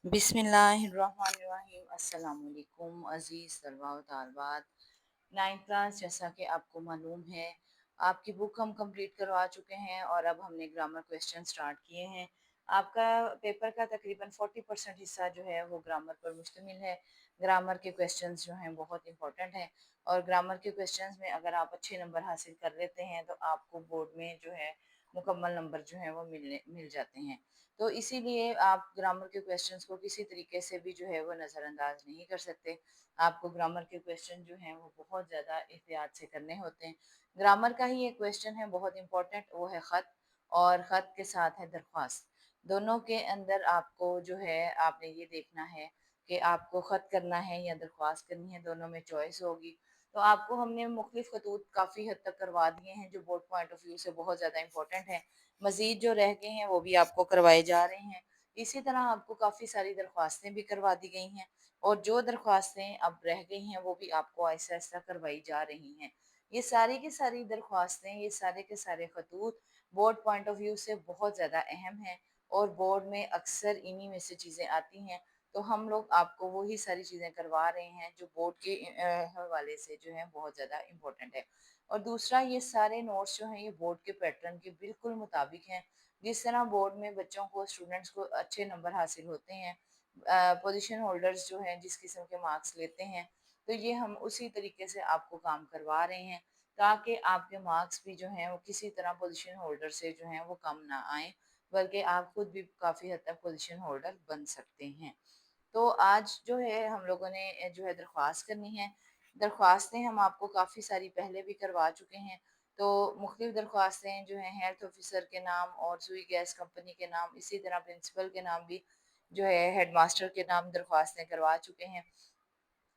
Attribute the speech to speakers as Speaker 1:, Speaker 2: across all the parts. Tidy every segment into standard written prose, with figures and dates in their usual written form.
Speaker 1: बिस्मिल्लाहिर्रहमानिर्रहीम। अस्सलाम वालेकुम अज़ीज़ तलबा व तालिबात। 9th क्लास, जैसा कि आपको मालूम है, आपकी बुक हम कंप्लीट करवा चुके हैं और अब हमने ग्रामर क्वेश्चन स्टार्ट किए हैं। आपका पेपर का तकरीबन 40% हिस्सा जो है वो ग्रामर पर मुश्तमिल है। ग्रामर के क्वेश्चंस जो हैं बहुत इंपॉर्टेंट हैं और ग्रामर के क्वेश्चंस में अगर आप अच्छे नंबर हासिल कर लेते हैं तो आपको बोर्ड में जो है मुकम्मल नंबर जो हैं वो मिल जाते हैं। तो इसीलिए आप ग्रामर के क्वेश्चंस को किसी तरीके से भी जो है वो नज़रअंदाज नहीं कर सकते। आपको ग्रामर के क्वेश्चन जो हैं वो बहुत ज़्यादा एहतियात से करने होते हैं। ग्रामर का ही एक क्वेश्चन है बहुत इंपॉर्टेंट, वो है ख़त, और ख़त के साथ है दरख्वास्त। दोनों के अंदर आपको जो है आपने ये देखना है कि आपको ख़त करना है या दरख्वास्त करनी है, दोनों में चॉइस होगी। तो आपको हमने मुख्तलिफ खतूत काफ़ी हद तक करवा दिए हैं जो बोर्ड पॉइंट ऑफ व्यू से बहुत ज़्यादा इंपॉर्टेंट हैं। मज़ीद जो रह गए हैं वो भी आपको करवाए जा रहे हैं। इसी तरह आपको काफ़ी सारी दरख्वास्तें भी करवा दी गई हैं और जो दरख्वास्तें अब रह गई हैं वो भी आपको आहिस्ता आहिस्ता करवाई जा रही हैं। ये सारी की सारी दरख्वास्तें, ये सारे के सारे खतूत बोर्ड पॉइंट ऑफ व्यू से बहुत ज़्यादा अहम हैं और बोर्ड में अक्सर इन्हीं में से चीज़ें आती हैं। तो हम लोग आपको वही सारी चीज़ें करवा रहे हैं जो बोर्ड के हवाले से जो है बहुत ज़्यादा इम्पोर्टेंट है। और दूसरा, ये सारे नोट्स जो हैं ये बोर्ड के पैटर्न के बिल्कुल मुताबिक हैं। जिस तरह बोर्ड में बच्चों को, स्टूडेंट्स को अच्छे नंबर हासिल होते हैं, पोजीशन होल्डर्स जो हैं जिस किस्म के मार्क्स लेते हैं, तो ये हम उसी तरीके से आपको काम करवा रहे हैं ताकि आपके मार्क्स भी जो हैं वो किसी तरह पोजीशन होल्डर से जो हैं वो कम ना आए, बल्कि आप खुद भी काफ़ी हद तक पोजीशन होल्डर बन सकते हैं। तो आज जो है हम लोगों ने जो है दरख्वास्त करनी है। दरख्वास्तें हम आपको काफ़ी सारी पहले भी करवा चुके हैं। तो मुख्तलिफ दरख्वास्तें जो हैं हेल्थ ऑफिसर के नाम और सुई गैस कंपनी के नाम, इसी तरह प्रिंसिपल के नाम भी जो है हेड मास्टर के नाम दरख्वास्तें करवा चुके हैं।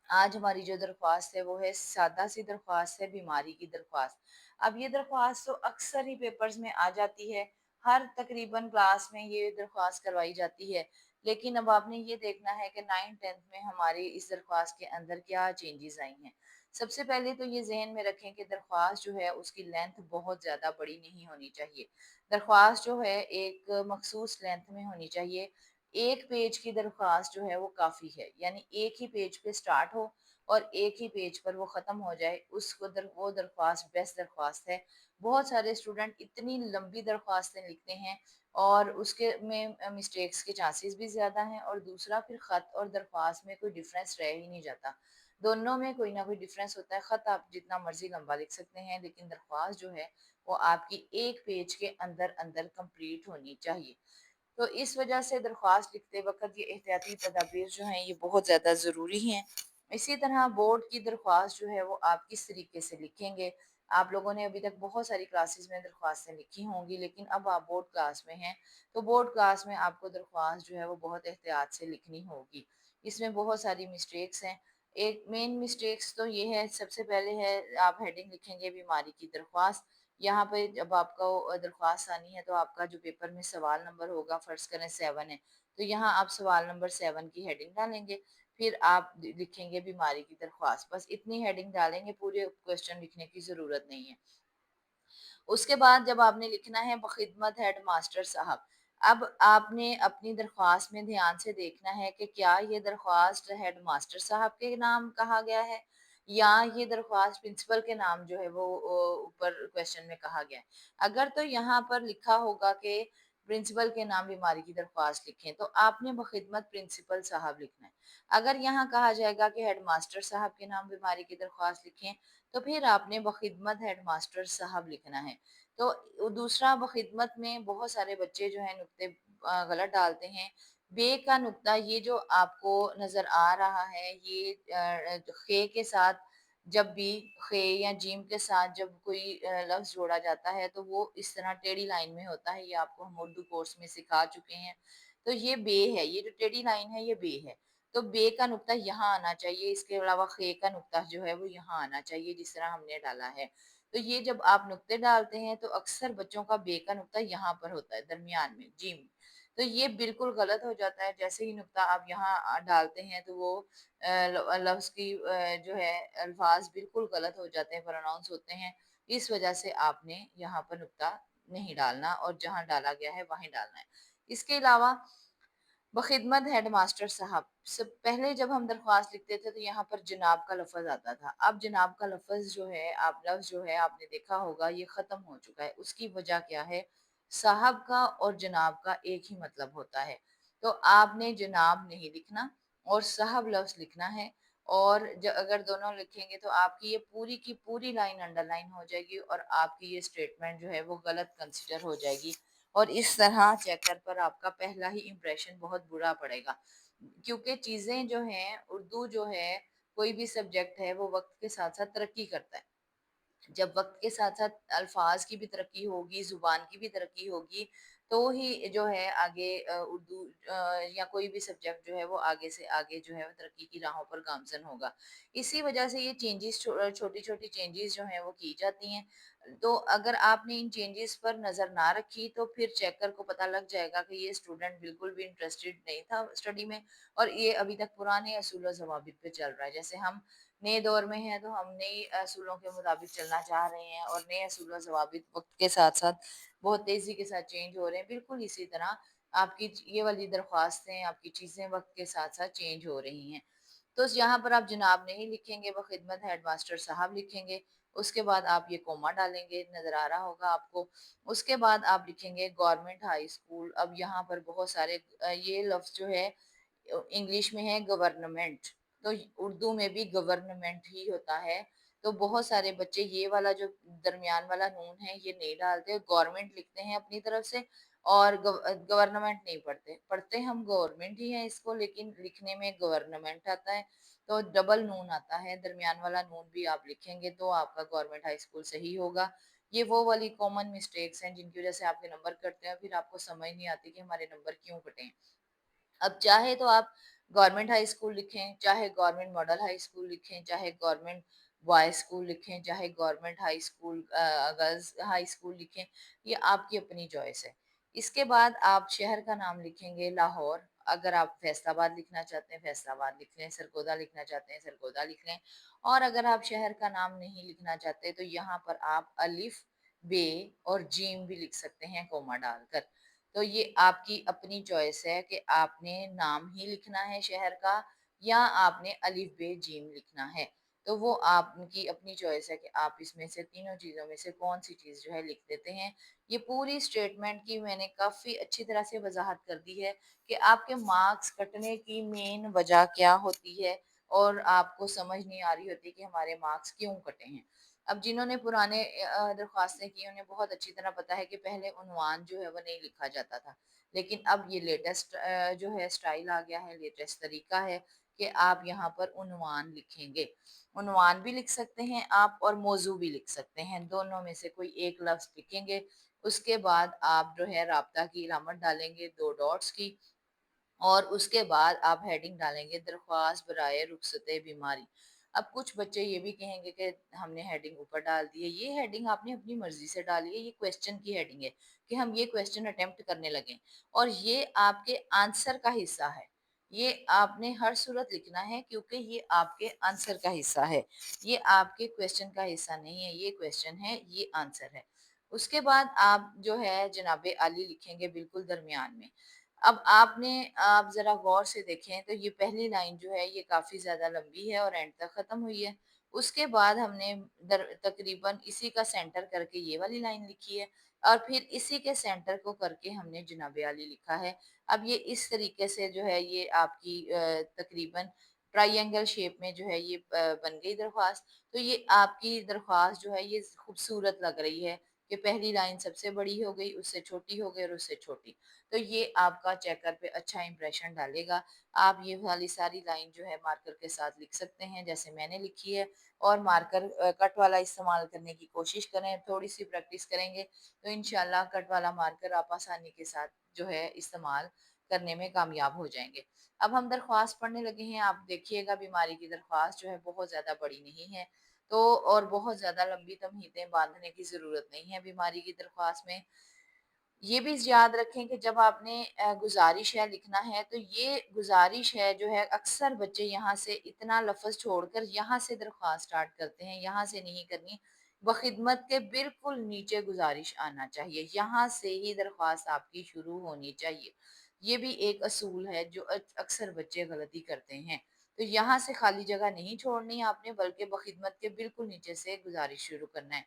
Speaker 1: आज हमारी जो दरख्वास्त है वो है सादा सी दरख्वास्त है, बीमारी की दरख्वास्त। अब ये दरख्वास्त तो अक्सर ही पेपर्स में आ जाती है, हर तकरीबन क्लास में ये दरख्वास्त करवाई जाती है। लेकिन अब आपने ये देखना है कि 9th-10th में हमारी इस दरख्वास्त के अंदर क्या चेंजेस आई हैं। सबसे पहले तो ये जहन में रखें कि दरख्वास्त जो है उसकी लेंथ बहुत ज़्यादा बड़ी नहीं होनी चाहिए। दरख्वास्त जो है एक मखसूस लेंथ में होनी चाहिए। एक पेज की दरख्वास्त जो है वो काफ़ी है, यानी एक ही पेज पे स्टार्ट हो और एक ही पेज पर वो ख़त्म हो जाए, वो दरख्वास्त बेस्ट दरख्वास्त है। बहुत सारे स्टूडेंट इतनी लंबी दरख्वास्तें लिखते हैं और उसके में मिस्टेक्स के चांसेस भी ज़्यादा हैं, और दूसरा फिर ख़त और दरख्वास्त में कोई डिफरेंस रह ही नहीं जाता। दोनों में कोई ना कोई डिफरेंस होता है। ख़त आप जितना मर्जी लंबा लिख सकते हैं, लेकिन दरख्वास्त जो है वो आपकी एक पेज के अंदर अंदर कंप्लीट होनी चाहिए। तो इस वजह से दरख्वास्त लिखते वक़्त ये एहतियाती तदाबीर जो हैं ये बहुत ज़्यादा ज़रूरी हैं। इसी तरह बोर्ड की दरख्वास्त जो है वो आप किस तरीके से लिखेंगे। आप लोगों ने अभी तक बहुत सारी क्लासेस में दरख्वास्तें लिखी होंगी, लेकिन अब आप बोर्ड क्लास में हैं, तो बोर्ड क्लास में आपको दरख्वास्त जो है वो बहुत एहतियात से लिखनी होगी। इसमें बहुत सारी मिस्टेक्स हैं। एक मेन मिस्टेक्स तो ये है, सबसे पहले है आप हेडिंग लिखेंगे बीमारी की दरख्वास्त। यहाँ पे जब आपको दरख्वास्त आनी है तो आपका जो पेपर में सवाल नंबर होगा, फ़र्ज़ करें 7 है, तो यहाँ आप सवाल नंबर 7 की हेडिंग डालेंगे। फिर आप लिखेंगे बीमारी की दरख्वास्त, बस इतनी हेडिंग डालेंगे, पूरे क्वेश्चन लिखने की ज़रूरत नहीं है। उसके बाद जब आपने लिखना है बखिदमत हेड मास्टर साहब, अब आपने अपनी दरख्वास्त में ध्यान से देखना है कि क्या ये दरख्वास्त हेड मास्टर साहब के नाम कहा गया है या ये दरख्वास्त प्रिंसिपल के नाम जो है वो ऊपर क्वेश्चन में कहा गया है। अगर तो यहाँ पर लिखा होगा कि प्रिंसिपल के नाम बीमारी की दरख्वास्त लिखें, तो आपने बखिदमत प्रिंसिपल साहब लिखना है। अगर यहाँ कहा जाएगा कि हेड मास्टर साहब के नाम बीमारी की दरख्वास्त लिखें, तो फिर आपने बखिदमत हेडमास्टर साहब लिखना है। तो दूसरा, बखिदमत में बहुत सारे बच्चे जो हैं नुक्ते गलत डालते हैं। बे का नुक्ता ये जो आपको नज़र आ रहा है, ये खे के साथ जब भी खे या जीम के साथ जब कोई लफ्ज़ जोड़ा जाता है तो वो इस तरह टेढ़ी लाइन में होता है। ये आपको हम उर्दू कोर्स में सिखा चुके हैं। तो ये बे है, ये जो टेढ़ी लाइन है ये बे है। तो बे का नुक्ता यहाँ आना चाहिए, इसके अलावा खे का नुक्ता जो है वो यहाँ आना चाहिए जिस तरह हमने डाला है। तो ये जब आप नुक्ते डालते हैं तो अक्सर बच्चों का बे का नुक्ता यहाँ पर होता है, दरमियान में, जी में। तो ये बिल्कुल गलत हो जाता है। जैसे ही नुक्ता आप यहाँ डालते हैं तो वो लफ्ज़ की जो है अल्फाज बिल्कुल गलत हो जाते हैं, प्रोनाउंस होते हैं। इस वजह से आपने यहाँ पर नुक्ता नहीं डालना और जहाँ डाला गया है वहीं डालना है। इसके अलावा बख़िदमत हेड मास्टर साहब। सब पहले जब हम दरख्वास्त लिखते थे तो यहाँ पर जनाब का लफ़्ज़ आता था। अब जनाब का लफ़्ज़ जो है, आप लफ्ज़ जो है आपने देखा होगा ये ख़त्म हो चुका है। उसकी वजह क्या है? साहब का और जनाब का एक ही मतलब होता है। तो आपने जनाब नहीं लिखना और साहब लफ्ज़ लिखना है, और अगर दोनों लिखेंगे तो आपकी ये पूरी की पूरी लाइन अंडरलाइन हो जाएगी और आपकी ये स्टेटमेंट जो है वो गलत कंसिडर हो जाएगी, और इस तरह चेकर पर आपका पहला ही इम्प्रेशन बहुत बुरा पड़ेगा। क्योंकि चीज़ें जो हैं, उर्दू जो है, कोई भी सब्जेक्ट है वो वक्त के साथ साथ तरक्की करता है। जब वक्त के साथ साथ अल्फाज की भी तरक्की होगी, जुबान की भी तरक्की होगी, तो ही जो है आगे उर्दू या कोई भी सब्जेक्ट जो है वो आगे से आगे जो है वो तरक्की की राहों पर गामजन होगा। इसी वजह से ये चेंजेस, छोटी छोटी चेंजेस जो हैं वो की जाती हैं। तो अगर आपने इन चेंजेस पर नज़र ना रखी तो फिर चेकर को पता लग जाएगा कि ये स्टूडेंट बिल्कुल भी इंटरेस्टेड नहीं था स्टडी में, और ये अभी तक पुराने असूल और ज़वाबित पे चल रहा है। जैसे हम नए दौर में हैं तो हम नए असूलों के मुताबिक चलना चाह रहे हैं, और नए असूल और ज़वाबित वक्त के साथ साथ बहुत तेज़ी के साथ चेंज हो रहे हैं। बिल्कुल इसी तरह आपकी ये वाली दरख्वास्तें, आपकी चीज़ें वक्त के साथ साथ चेंज हो रही हैं। तो यहाँ पर आप जनाब नहीं लिखेंगे, बखिदमत हेडमास्टर साहब लिखेंगे। उसके बाद आप ये कोमा डालेंगे, नज़र आ रहा होगा आपको। उसके बाद आप लिखेंगे गवर्नमेंट हाई स्कूल। अब यहाँ पर बहुत सारे ये लफ्ज़ जो है इंग्लिश में है गवर्नमेंट, तो उर्दू में भी गवर्नमेंट ही होता है। तो बहुत सारे बच्चे ये वाला जो दरमियान वाला नून है ये नहीं डालते, गवर्नमेंट लिखते हैं अपनी तरफ से, और गवर्नमेंट नहीं पढ़ते। पढ़ते हम गवर्नमेंट ही है इसको, लेकिन लिखने में गवर्नमेंट आता है, तो डबल नून आता है। दरमियान वाला नून भी आप लिखेंगे तो आपका गवर्नमेंट हाई स्कूल सही होगा। ये वो वाली कॉमन मिस्टेक्स हैं जिनकी वजह से आपके नंबर कटते हैं, फिर आपको समझ नहीं आती कि हमारे नंबर क्यों कटे हैं। अब चाहे तो आप गवर्नमेंट हाई स्कूल लिखें, चाहे गवर्नमेंट मॉडल हाई स्कूल लिखें, चाहे गवर्नमेंट बॉयज स्कूल लिखें, चाहे government high school girls high school लिखें, ये आपकी अपनी चॉइस है। इसके बाद आप शहर का नाम लिखेंगे लाहौर। अगर आप फैसलाबाद लिखना चाहते हैं फैसलाबाद लिख लें, सरगोदा लिखना चाहते हैं सरगोदा लिख लें, और अगर आप शहर का नाम नहीं लिखना चाहते तो यहाँ पर आप अलिफ, बे और जीम भी लिख सकते हैं कोमा डालकर। तो ये आपकी अपनी चॉइस है कि आपने नाम ही लिखना है शहर का, या आपने अलिफ बे जीम लिखना है। तो वो आपकी अपनी चॉइस है कि आप इसमें से तीनों चीज़ों में से कौन सी चीज़ जो है लिख देते हैं। ये पूरी स्टेटमेंट की मैंने काफ़ी अच्छी तरह से वजाहत कर दी है कि आपके मार्क्स कटने की मेन वजह क्या होती है, और आपको समझ नहीं आ रही होती कि हमारे मार्क्स क्यों कटे हैं। अब जिन्होंने पुराने दरख्वास्तें की उन्हें बहुत अच्छी तरह पता है कि पहले उन्वान जो है वो नहीं लिखा जाता था, लेकिन अब ये लेटेस्ट जो है स्टाइल आ गया है, लेटेस्ट तरीका है कि आप यहाँ पर उन्वान लिखेंगे। उन्वान भी लिख सकते हैं आप और मौजू भी लिख सकते हैं, दोनों में से कोई एक लफ्ज़ लिखेंगे। उसके बाद आप जो है राब्ता की इलामत डालेंगे 2 डॉट्स की, और उसके बाद आप हेडिंग डालेंगे दरख्वास्त बराए रुखसत बीमारी। अब कुछ बच्चे ये भी कहेंगे कि हमने हेडिंग ऊपर डाल दी है। ये हेडिंग आपने अपनी मर्जी से डाली है, ये क्वेश्चन की हेडिंग है कि हम ये क्वेश्चन अटेम्प्ट करने लगे, और ये आपके आंसर का हिस्सा है। ये आपने हर सूरत लिखना है क्योंकि ये आपके आंसर का हिस्सा है। ये आपके क्वेश्चन का हिस्सा नहीं है, ये क्वेश्चन है, ये आंसर है। उसके बाद आप जो है जनाबे आली लिखेंगे बिल्कुल दरमियान में। अब आप ज़रा गौर से देखें तो ये पहली लाइन जो है ये काफ़ी ज़्यादा लंबी है और एंड तक ख़त्म हुई है। उसके बाद हमने तकरीबन इसी का सेंटर करके ये वाली लाइन लिखी है, और फिर इसी के सेंटर को करके हमने जनाब आली लिखा है। अब ये इस तरीके से जो है ये आपकी तकरीबन ट्रायंगल शेप में जो है ये बन गई दरख्वास्त। तो ये आपकी दरख्वास्त जो है ये खूबसूरत लग रही है कि पहली लाइन सबसे बड़ी हो गई, उससे छोटी हो गई और उससे छोटी। तो ये आपका चेकर पे अच्छा इंप्रेशन डालेगा। आप ये वाली सारी लाइन जो है मार्कर के साथ लिख सकते हैं जैसे मैंने लिखी है, और मार्कर कट वाला इस्तेमाल करने की कोशिश करें। थोड़ी सी प्रैक्टिस करेंगे तो इंशाल्लाह कट वाला मार्कर आप आसानी के साथ जो है इस्तेमाल करने में कामयाब हो जाएंगे। अब हम दरख्वास्त पढ़ने लगे हैं। आप देखिएगा बीमारी की दरख्वास्त जो है बहुत ज़्यादा बड़ी नहीं है, तो और बहुत ज़्यादा लंबी तमहीदें बांधने की ज़रूरत नहीं है बीमारी की दरख्वास्त में। ये भी याद रखें कि जब आपने गुज़ारिश है लिखना है तो ये गुज़ारिश है जो है अक्सर बच्चे यहाँ से इतना लफ़्ज़ छोड़कर यहाँ से दरख्वास्त स्टार्ट करते हैं, यहाँ से नहीं करनी। बख़िदमत के बिल्कुल नीचे गुज़ारिश आना चाहिए, यहाँ से ही दरख्वास्त आपकी शुरू होनी चाहिए। یہ بھی ایک اصول ہے جو اکثر بچے غلطی کرتے ہیں۔ تو یہاں سے خالی جگہ نہیں چھوڑنی آپ نے، بلکہ بخدمت کے بالکل نیچے سے گزارش شروع کرنا ہے۔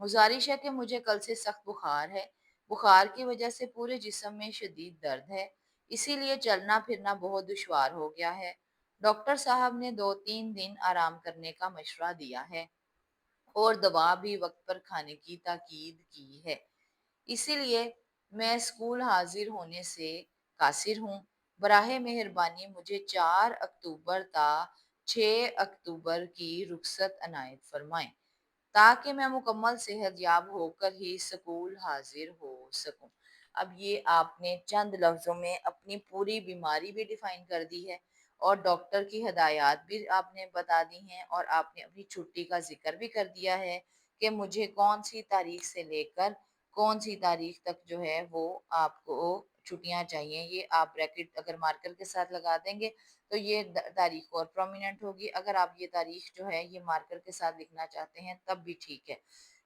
Speaker 1: گزارش ہے کہ مجھے کل سے سخت بخار ہے، بخار کی وجہ سے پورے جسم میں شدید درد ہے، اسی لیے چلنا پھرنا بہت دشوار ہو گیا ہے۔ ڈاکٹر صاحب نے 2-3 دن آرام کرنے کا مشورہ دیا ہے اور دوا بھی وقت پر کھانے کی تاکید کی ہے۔ اسی لیے میں اسکول حاضر ہونے سے قاصر ہوں۔ براہ مہربانی مجھے 4 اکتوبر تا 6 اکتوبر کی رخصت عنایت فرمائیں تاکہ میں مکمل صحت یاب ہو کر ہی اسکول حاضر ہو سکوں۔ اب یہ آپ نے چند لفظوں میں اپنی پوری بیماری بھی ڈیفائن کر دی ہے اور ڈاکٹر کی ہدایات بھی آپ نے بتا دی ہیں، اور آپ نے اپنی چھٹی کا ذکر بھی کر دیا ہے کہ مجھے کون سی تاریخ سے لے کر کون سی تاریخ تک جو ہے وہ آپ کو چھٹیاں چاہیے۔ یہ آپ بریکٹ اگر مارکر کے ساتھ لگا دیں گے تو یہ تاریخ اور پرومیننٹ ہوگی۔ اگر آپ یہ تاریخ جو ہے یہ مارکر کے ساتھ لکھنا چاہتے ہیں تب بھی ٹھیک ہے۔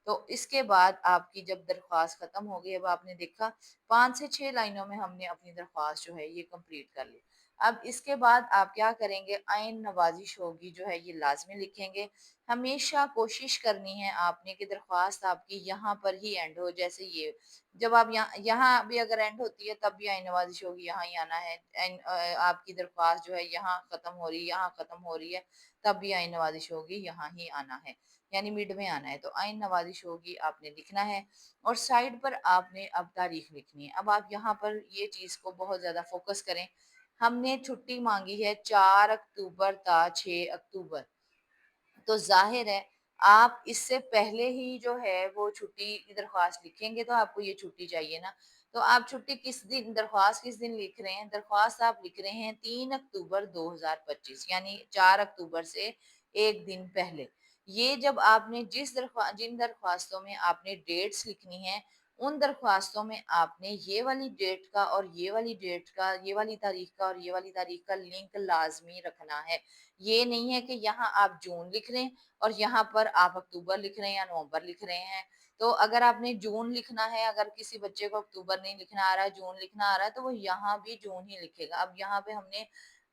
Speaker 1: تو اس کے بعد آپ کی جب درخواست ختم ہو گئی، اب آپ نے دیکھا 5 سے 6 لائنوں میں ہم نے اپنی درخواست جو ہے یہ کمپلیٹ کر لی۔ اب اس کے بعد آپ کیا کریں گے، عین نوازش ہوگی جو ہے یہ لازمی لکھیں گے۔ ہمیشہ کوشش کرنی ہے آپ نے کہ درخواست آپ کی یہاں پر ہی اینڈ ہو، جیسے یہ جب آپ یہاں بھی اگر اینڈ ہوتی ہے تب بھی عین نوازش ہوگی یہاں ہی آنا ہے۔ آپ کی درخواست جو ہے یہاں ختم ہو رہی ہے، یہاں ختم ہو رہی ہے، تب بھی عین نوازش ہوگی یہاں ہی آنا ہے، یعنی مڈ میں آنا ہے۔ تو عین نوازش ہوگی آپ نے لکھنا ہے، اور سائڈ پر آپ نے اب تاریخ لکھنی ہے۔ اب آپ یہاں پر یہ چیز کو بہت زیادہ فوکس کریں۔ ہم نے چھٹی مانگی ہے 4 اکتوبر تا 6 اکتوبر، تو ظاہر ہے آپ اس سے پہلے ہی جو ہے وہ چھٹی کی درخواست لکھیں گے تو آپ کو یہ چھٹی چاہیے نا۔ تو آپ چھٹی کس دن، درخواست کس دن لکھ رہے ہیں؟ درخواست آپ لکھ رہے ہیں 3 اکتوبر 2025، یعنی 4 اکتوبر سے ایک دن پہلے۔ یہ جب آپ نے جن درخواستوں میں آپ نے ڈیٹس لکھنی ہیں، ان درخواستوں میں آپ نے یہ والی ڈیٹ کا اور یہ والی ڈیٹ کا، یہ والی تاریخ کا اور یہ والی تاریخ کا لنک لازمی رکھنا ہے۔ یہ نہیں ہے کہ یہاں آپ جون لکھ رہے ہیں اور یہاں پر آپ اکتوبر لکھ رہے ہیں یا نومبر لکھ رہے ہیں۔ تو اگر آپ نے جون لکھنا ہے، اگر کسی بچے کو اکتوبر نہیں لکھنا آ رہا ہے، جون لکھنا آ رہا ہے، تو وہ یہاں بھی جون ہی لکھے گا۔ اب یہاں پہ ہم نے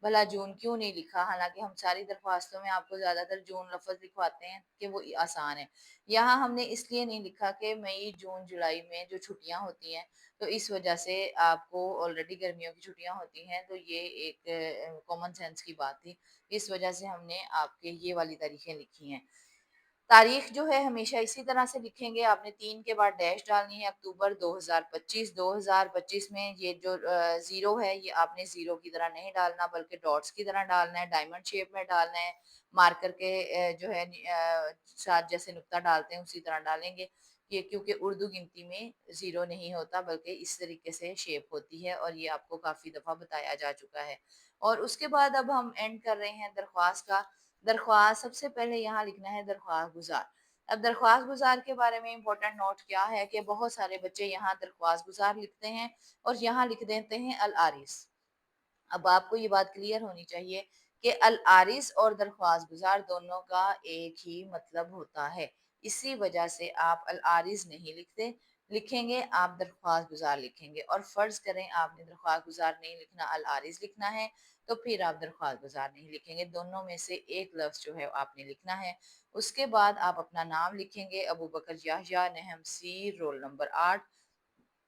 Speaker 1: بھلا جون کیوں نہیں لکھا، حالانکہ ہم ساری درخواستوں میں آپ کو زیادہ تر جون لفظ لکھواتے ہیں کہ وہ آسان ہے۔ یہاں ہم نے اس لیے نہیں لکھا کہ مئی جون جولائی میں جو چھٹیاں ہوتی ہیں تو اس وجہ سے آپ کو آلریڈی گرمیوں کی چھٹیاں ہوتی ہیں، تو یہ ایک کامن سینس کی بات تھی، اس وجہ سے ہم نے آپ کے یہ والی تاریخیں لکھی ہیں۔ تاریخ جو ہے ہمیشہ اسی طرح سے لکھیں گے، آپ نے 3 کے بعد ڈیش ڈالنی ہے، اکتوبر 2025۔ 2025 میں یہ جو زیرو ہے یہ آپ نے زیرو کی طرح نہیں ڈالنا بلکہ ڈاٹس کی طرح ڈالنا ہے، ڈائمنڈ شیپ میں ڈالنا ہے، مارکر کے جو ہے ساتھ جیسے نقطہ ڈالتے ہیں اسی طرح ڈالیں گے، یہ کیونکہ اردو گنتی میں زیرو نہیں ہوتا بلکہ اس طریقے سے شیپ ہوتی ہے، اور یہ آپ کو کافی دفعہ بتایا جا چکا ہے۔ اور اس کے بعد اب ہم اینڈ کر رہے ہیں درخواست کا۔ درخواست سب سے پہلے یہاں لکھنا ہے درخواست گزار۔ اب درخواست گزار کے بارے میں امپورٹنٹ نوٹ کیا ہے کہ بہت سارے بچے یہاں درخواست گزار لکھتے ہیں اور یہاں لکھ دیتے ہیں العارض۔ اب آپ کو یہ بات کلیئر ہونی چاہیے کہ العارض اور درخواست گزار دونوں کا ایک ہی مطلب ہوتا ہے، اسی وجہ سے آپ العارض نہیں لکھتے، لکھیں گے آپ درخواست گزار لکھیں گے۔ اور فرض کریں آپ نے درخواست گزار نہیں لکھنا، العارض لکھنا ہے، تو پھر آپ درخواست گزار نہیں لکھیں گے، دونوں میں سے ایک لفظ جو ہے آپ نے لکھنا ہے۔ اس کے بعد آپ اپنا نام لکھیں گے، ابو بکر یحییٰ، نہم سی، رول نمبر 8۔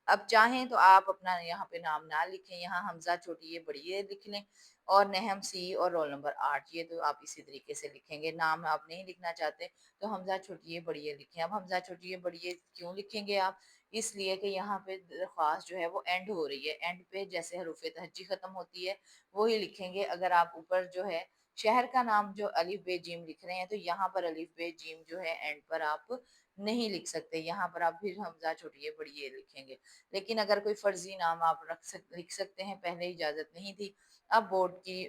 Speaker 1: اب چاہیں تو آپ اپنا یہاں پہ نام نہ لکھیں، یہاں حمزہ چھوٹی یہ بڑی یہ لکھ لیں، اور نہم سی اور رول نمبر 8 یہ تو آپ اسی طریقے سے لکھیں گے۔ نام آپ نہیں لکھنا چاہتے تو حمزہ چھوٹی یہ بڑی یہ لکھیں۔ اب حمزہ چھوٹی یہ بڑی یہ کیوں لکھیں گے آپ؟ اس لیے کہ یہاں پہ درخواست جو ہے وہ اینڈ ہو رہی ہے، اینڈ پہ جیسے حروف تہجی ختم ہوتی ہے وہی لکھیں گے۔ اگر آپ اوپر جو ہے شہر کا نام جو الف بے جیم لکھ رہے ہیں تو یہاں پر الف بے جیم جو ہے اینڈ پر آپ نہیں لکھ سکتے، یہاں پر آپ پھر حمزہ چھوٹی یہ بڑی یہ لکھیں گے۔ لیکن اگر کوئی فرضی نام آپ لکھ سکتے ہیں، پہلے اجازت نہیں تھی، اب بورڈ کی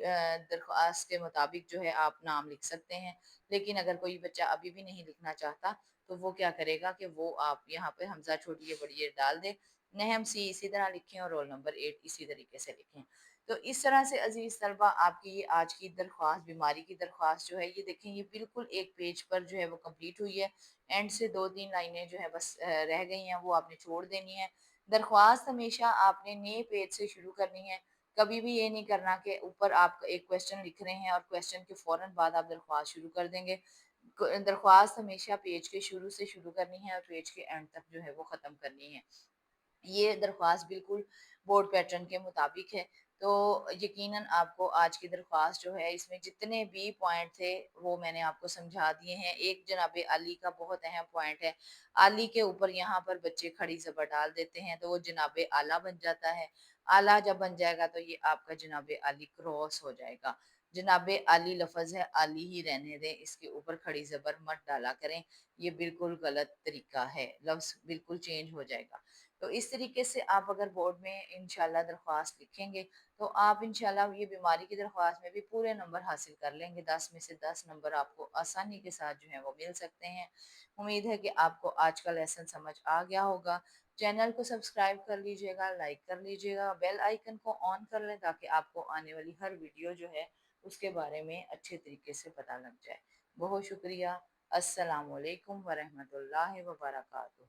Speaker 1: درخواست کے مطابق جو ہے آپ نام لکھ سکتے ہیں۔ لیکن اگر کوئی بچہ ابھی بھی نہیں لکھنا چاہتا تو وہ کیا کرے گا کہ وہ آپ یہاں پہ حمزہ چھوٹی یہ بڑی یہ ڈال دے، نہم سی اسی طرح لکھیں اور رول نمبر 8 اسی طریقے سے لکھیں۔ تو اس طرح سے عزیز طلبہ آپ کی یہ آج کی درخواست، بیماری کی درخواست جو ہے یہ دیکھیں یہ بالکل ایک پیج پر جو ہے وہ کمپلیٹ ہوئی ہے۔ اینڈ سے 2-3 لائنیں جو ہے بس رہ گئی ہیں، وہ آپ نے چھوڑ دینی ہے۔ दरख्वास्त हमेशा आपने नए पेज से शुरू करनी है। कभी भी ये नहीं करना कि ऊपर आप एक क्वेश्चन लिख रहे हैं और क्वेश्चन के फ़ौरन बाद आप दरख्वास्त शुरू कर देंगे। दरख्वास्त हमेशा पेज के शुरू से शुरू करनी है और पेज के एंड तक जो है वो ख़त्म करनी है। ये दरख्वास्त बिल्कुल बोर्ड पैटर्न के मुताबिक है। तो यकीनन आपको आज की दरख्वास्त जो है इसमें जितने भी पॉइंट थे वो मैंने आपको समझा दिए हैं। एक जनाब आली का बहुत अहम पॉइंट है, आली के ऊपर यहाँ पर बच्चे खड़ी ज़बर डाल देते हैं तो वो जनाब आला बन जाता है। आला जब बन जाएगा तो ये आपका जनाब आली क्रॉस हो जाएगा। जनाब आली लफ्ज़ है, आली ही रहने दें, इसके ऊपर खड़ी ज़बर मत डाला करें, ये बिल्कुल गलत तरीका है, लफ्ज़ बिल्कुल चेंज हो जाएगा। तो इस तरीके से आप अगर बोर्ड में इंशाल्लाह दरख्वास्त लिखेंगे तो आप इंशाल्लाह ये बीमारी की दरख्वास्त में भी पूरे नंबर हासिल कर लेंगे। 10 में से 10 नंबर आपको आसानी के साथ जो है वो मिल सकते हैं। उम्मीद है कि आपको आज का लेसन समझ आ गया होगा। चैनल को सब्सक्राइब कर लीजिएगा, लाइक कर लीजिएगा, बेल आइकन को ऑन कर लें ताकि आपको आने वाली हर वीडियो जो है उसके बारे में अच्छे तरीके से पता लग जाए। बहुत शुक्रिया। अस्सलाम वालेकुम व रहमतुल्लाहि व बरकातुहू।